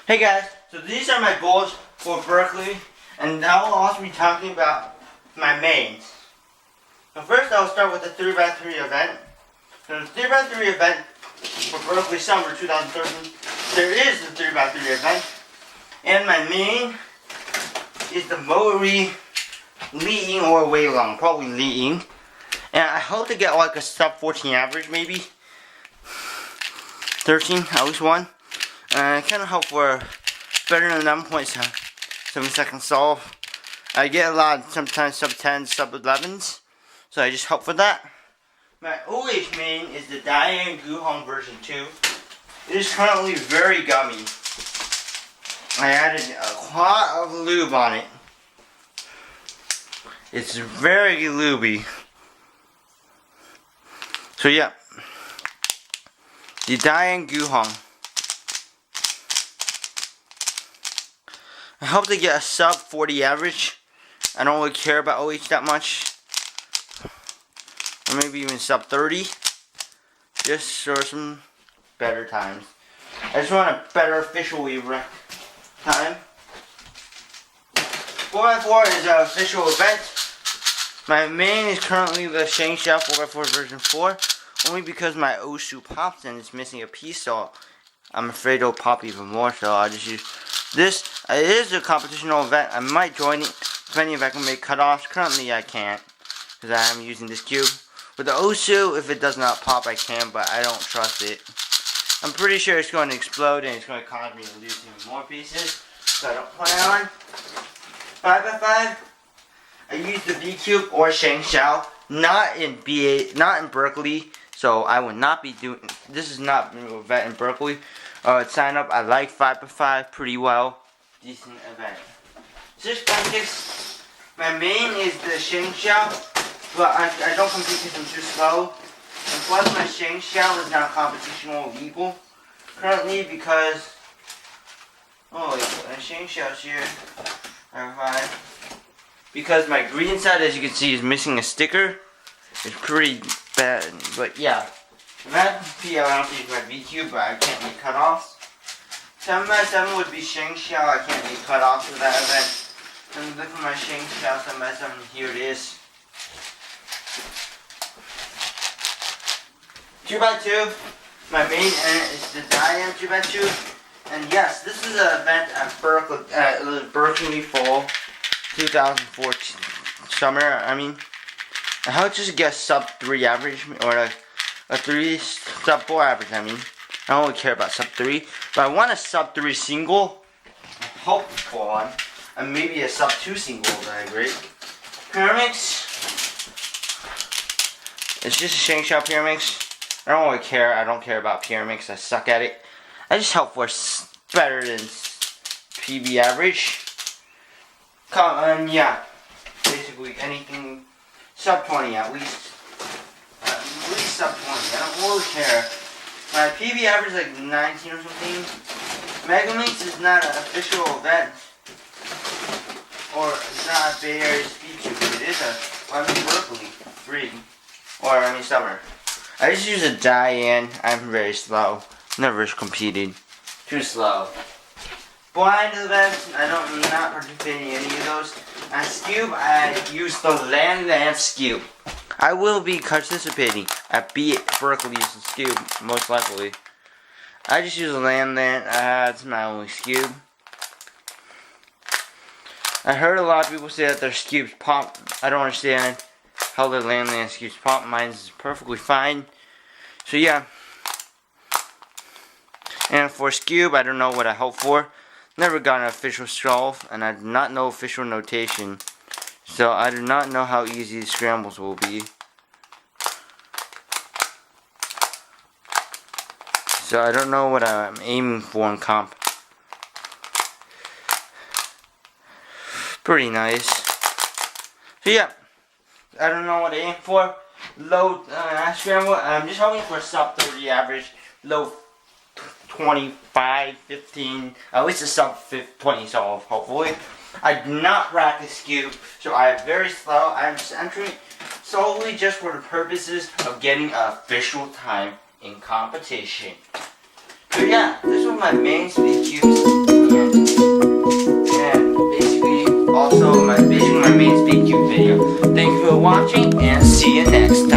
Hey guys, so these are my goals for Berkeley, and I will also be talking about my mains. So first I'll start with the 3x3 event. So the 3x3 event for Berkeley Summer 2013, there is the 3x3 event, and my main is the Moe Li Ying or Wei Long, probably Li Ying. And I hope to get like a sub 14 average, maybe 13, at least one. And I kind of hope for better than 11.7 second solve. I get a lot, sometimes sub 10s, sub 11s, so I just hope for that. My OH main is the Diane Guhong version 2. It is currently very gummy. I added a lot of lube on it. It's very lubey. So yeah, the Diane Guhong. I hope to get a sub 40 average. I don't really care about OH that much. Or maybe even sub 30. Just for some better times. I just want a better official wave time. 4x4 is an official event. My main is currently the Shangxia 4x4 version 4. Only because my Osu popped and it's missing a piece, so I'm afraid it'll pop even more, so I'll just use this. It is a competitional event. I might join it depending if I can make cutoffs. Currently I can't because I am using this cube. With the Osu, if it does not pop I can, but I don't trust it. I'm pretty sure it's going to explode and it's going to cause me to lose even more pieces, so I don't plan on 5x5. I use the B cube or Shangxiao, not in Berkeley, so I will not be doing. This is not an event in Berkeley. Sign up. I like 5x5 pretty well. Decent event. 6x6. My main is the Shangxiao, but I don't compete because I'm too slow. And plus my Shangxiao is not competitional legal currently because my Shangxiao's here. Because my green side, as you can see, is missing a sticker. It's pretty bad, but yeah. If I have to pee, I don't use my V cube, but I can't make cutoffs. 7x7 would be Shangxiao. I can't make cutoffs for that event. And look at my Shangxiao 7x7. Here it is. 2x2. My main is the Diane 2x2. And yes, this is an event at Berkeley Fall 2014 summer. I hope to just get sub 3 average or a 3 sub 4 average. I don't really care about sub 3, but I want a sub 3 single. I hope for one, and maybe a sub 2 single would be great. Pyramix. It's just a Shangxiao Pyramix. I don't really care. I don't care about Pyramix. I suck at it. I just hope for better than PB average. Yeah, basically anything sub 20 at least. At least sub 20. I don't really care. My PB average is like 19 or something. Megaminx is not an official event. Or it's not a Bay Area speed cube. It is Berkeley 3. Or Summer. I just use a Diane. I'm very slow. Never competed. Too slow. Blind events, I don't not participate in any of those. On Scube, I use the Land Scube. I will be participating at Berkeley's Scube, most likely. I just use the Land. That's my only Scube. I heard a lot of people say that their Scubes pop. I don't understand how their Land Scubes pop. Mine is perfectly fine. So yeah. And for Scube, I don't know what I hope for. Never got an official solve, and I do not know official notation. So I do not know how easy the scrambles will be. So I don't know what I'm aiming for in comp. Pretty nice. So yeah, I don't know what I aim for. Low scramble. I'm just hoping for a sub 30 average. Low 25, 15, at least a sub 20 solve, hopefully. I do not practice cube, so I am very slow. I'm just entering solely just for the purposes of getting an official time in competition. So yeah, this was my main speed cubes. megaminx Be Cute video. Thank you for watching and see you next time.